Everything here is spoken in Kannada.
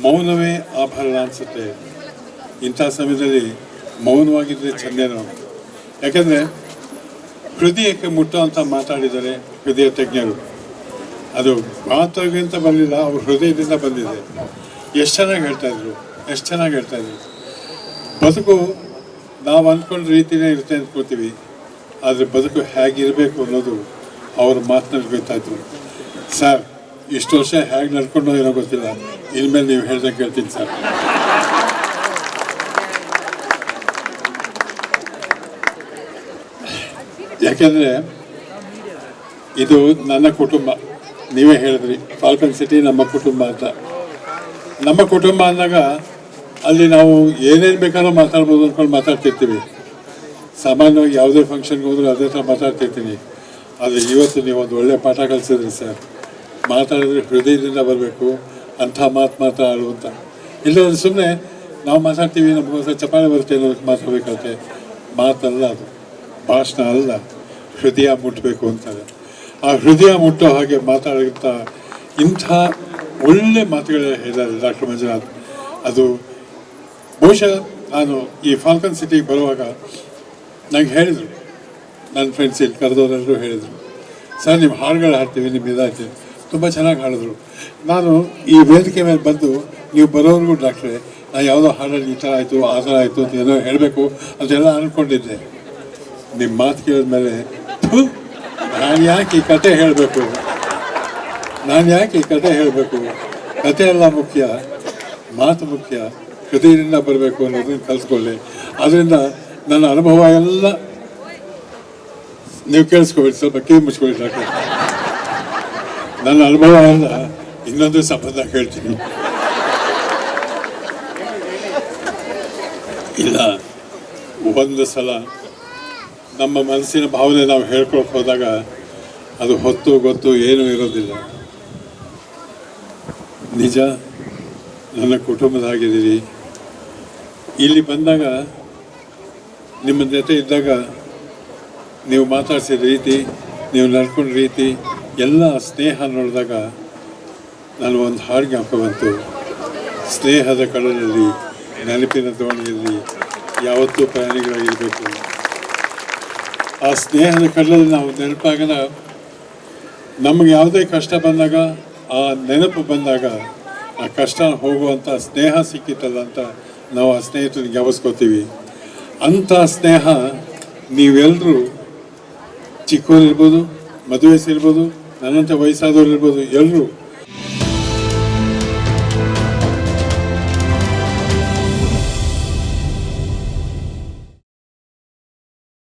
ಮೌನವೇ ಆಭರಣ ಅನಿಸುತ್ತೆ. ಇಂಥ ಸಮಯದಲ್ಲಿ ಮೌನವಾಗಿದ್ದರೆ ಚೆಂದೇನೋ. ಯಾಕಂದರೆ ಹೃದಯಕ್ಕೆ ಮುಟ್ಟುವಂಥ ಮಾತಾಡಿದರೆ ಹೃದಯ ತಜ್ಞರು. ಅದು ಮಾತಾಗಿಂತ ಬರಲಿಲ್ಲ, ಅವ್ರ ಹೃದಯದಿಂದ ಬಂದಿದೆ. ಎಷ್ಟು ಚೆನ್ನಾಗಿ ಹೇಳ್ತಾಯಿದ್ರು, ಎಷ್ಟು ಚೆನ್ನಾಗಿ ಹೇಳ್ತಾಯಿದ್ರು. ಬದುಕು ನಾವು ಅಂದ್ಕೊಂಡ ರೀತಿಯೇ ಇರುತ್ತೆ ಅಂದ್ಕೊಳ್ತೀವಿ, ಆದರೆ ಬದುಕು ಹೇಗಿರಬೇಕು ಅನ್ನೋದು ಅವ್ರ ಮಾತಿನಲ್ಲಿ ಗೊತ್ತಾಯ್ತು. ಸರ್, ಇಷ್ಟು ವರ್ಷ ಹೇಗೆ ನಡ್ಕೊಂಡು ಏನೋ ಗೊತ್ತಿಲ್ಲ, ಇನ್ಮೇಲೆ ನೀವು ಹೇಳ್ದಂಗೆ ಕೇಳ್ತೀನಿ ಸರ್. ಯಾಕೆಂದರೆ ಇದು ನನ್ನ ಕುಟುಂಬ. ನೀವೇ ಹೇಳಿದ್ರಿ ಫಾಲ್ಕನ್ ಸಿಟಿ ನಮ್ಮ ಕುಟುಂಬ ಅಂತ. ನಮ್ಮ ಕುಟುಂಬ ಅಂದಾಗ ಅಲ್ಲಿ ನಾವು ಏನೇನು ಬೇಕಾದ್ರೂ ಮಾತಾಡ್ಬೋದು ಅಂದ್ಕೊಂಡು ಮಾತಾಡ್ತಿರ್ತೀವಿ. ಸಾಮಾನ್ಯವಾಗಿ ಯಾವುದೇ ಫಂಕ್ಷನ್ಗೆ ಹೋದರೂ ಅದೇ ಥರ ಮಾತಾಡ್ತಿರ್ತೀನಿ. ಆದರೆ ಇವತ್ತು ನೀವು ಒಂದು ಒಳ್ಳೆಯ ಪಾಠ ಕಲಿಸಿದ್ರಿ ಸರ್. ಮಾತಾಡಿದ್ರೆ ಹೃದಯದಿಂದ ಬರಬೇಕು, ಅಂಥ ಮಾತು ಆಡು ಅಂತ. ಇಲ್ಲದ್ರೆ ಸುಮ್ಮನೆ ನಾವು ಮಾತಾಡ್ತೀವಿ, ನಮಗೋಸ್ಕರ ಚಪಾತಿ ಬರುತ್ತೆ ಅನ್ನೋದಕ್ಕೆ ಮಾತಾಡಬೇಕಾಗುತ್ತೆ. ಮಾತಲ್ಲ ಅದು, ಭಾಷಣ ಅಲ್ಲ, ಹೃದಯ ಮುಟ್ಟಬೇಕು ಅಂತಾರೆ. ಆ ಹೃದಯ ಮುಟ್ಟೋ ಹಾಗೆ ಮಾತಾಡೋಂಥ ಇಂಥ ಒಳ್ಳೆ ಮಾತುಗಳೇ ಹೇಳಿದ್ದಾರೆ ಡಾಕ್ಟರ್ ಮಂಜುನಾಥ್. ಅದು ಬಹುಶಃ ನಾನು ಈ ಫಾಲ್ಕನ್ ಸಿಟಿಗೆ ಬರುವಾಗ ನಂಗೆ ಹೇಳಿದರು, ನನ್ನ ಫ್ರೆಂಡ್ಸ್ ಇಲ್ಲಿ ಕರೆದವರೆಲ್ಲರೂ ಹೇಳಿದರು, ಸರ್ ನಿಮ್ಮ ಹಾಡುಗಳು ಹಾಡ್ತೀವಿ, ನಿಮ್ಮ ಇದಾಯ್ತು, ತುಂಬ ಚೆನ್ನಾಗಿ ಹಾಡಿದ್ರು. ನಾನು ಈ ವೇದಿಕೆ ಮೇಲೆ ಬಂದು ನೀವು ಬರೋರಿಗೂ ಡಾಕ್ಟ್ರೆ ನಾನು ಯಾವುದೋ ಹಾಡಲ್ಲಿ ಈ ಥರ ಆಯಿತು ಆ ಥರ ಆಯಿತು ಅಂತ ಏನೋ ಹೇಳಬೇಕು ಅಂತೆಲ್ಲ ಅಂದ್ಕೊಂಡಿದ್ದೆ. ನಿಮ್ಮ ಮಾತು ಕೇಳಿದ್ಮೇಲೆ ನಾನು ಯಾಕೆ ಈ ಕತೆ ಹೇಳಬೇಕು, ಕತೆ ಎಲ್ಲ ಮುಖ್ಯ, ಮಾತು ಮುಖ್ಯ, ಹೃದಯದಿಂದ ಬರಬೇಕು ಅನ್ನೋದನ್ನು ಕಲಿಸ್ಕೊಳ್ಳಿ. ಅದರಿಂದ ನನ್ನ ಅನುಭವ ಎಲ್ಲ ನೀವು ಕೇಳಿಸ್ಕೊಬೇಡಿ, ಸ್ವಲ್ಪ ಕಿವಿ ಮುಚ್ಕೊಳ್ಳಿ ಡಾಕ್ಟರ್. ನನ್ನ ಅನುಭವ ಎಲ್ಲ ಇನ್ನೊಂದು ಸಂಬಂಧ ಹೇಳ್ತೀನಿ. ಇಲ್ಲ, ಒಂದು ಸಲ ನಮ್ಮ ಮನಸ್ಸಿನ ಭಾವನೆ ನಾವು ಹೇಳ್ಕೊಳಕ್ಕೆ ಹೋದಾಗ ಅದು ಹೊತ್ತು ಗೊತ್ತು ಏನೂ ಇರೋದಿಲ್ಲ. ನಿಜ, ನನ್ನ ಕುಟುಂಬದಾಗಿದ್ದೀರಿ. ಇಲ್ಲಿ ಬಂದಾಗ ನಿಮ್ಮ ಜೊತೆ ಇದ್ದಾಗ ನೀವು ಮಾತಾಡ್ಸಿದ ರೀತಿ, ನೀವು ನಡ್ಕೊಂಡ ರೀತಿ ಎಲ್ಲ ಸ್ನೇಹ ನೋಡಿದಾಗ ನಾನು ಒಂದು ಹಾಡು ಜ್ಞಾಪಕ ಬಂತು. ಸ್ನೇಹದ ಕಡಲಲ್ಲಿ ನೆನಪಿನ ದೋಣಿಯಲ್ಲಿ ಯಾವತ್ತೂ ಪ್ರಯಾಣಿಗಳಾಗಿರಬೇಕು. ಆ ಸ್ನೇಹದ ಕಡಲಲ್ಲಿ ನಾವು ನೆನಪಾಗದ ನಮಗೆ ಯಾವುದೇ ಕಷ್ಟ ಬಂದಾಗ, ಆ ನೆನಪು ಬಂದಾಗ ಆ ಕಷ್ಟ ಹೋಗುವಂಥ ಸ್ನೇಹ ಸಿಕ್ಕಿತ್ತಲ್ಲ ಅಂತ ನಾವು ಆ ಸ್ನೇಹಿತರಿಗೆ ಜ್ಞಾಪಿಸ್ಕೋತೀವಿ. ಅಂಥ ಸ್ನೇಹ ನೀವೆಲ್ಲರೂ ಚಿಕ್ಕವರಿರ್ಬೋದು, ಮದುವೆ ಇರ್ಬೋದು, ನನ್ನಂಥ ವಯಸ್ಸಾದವ್ರು ಇರ್ಬೋದು, ಎಲ್ಲರೂ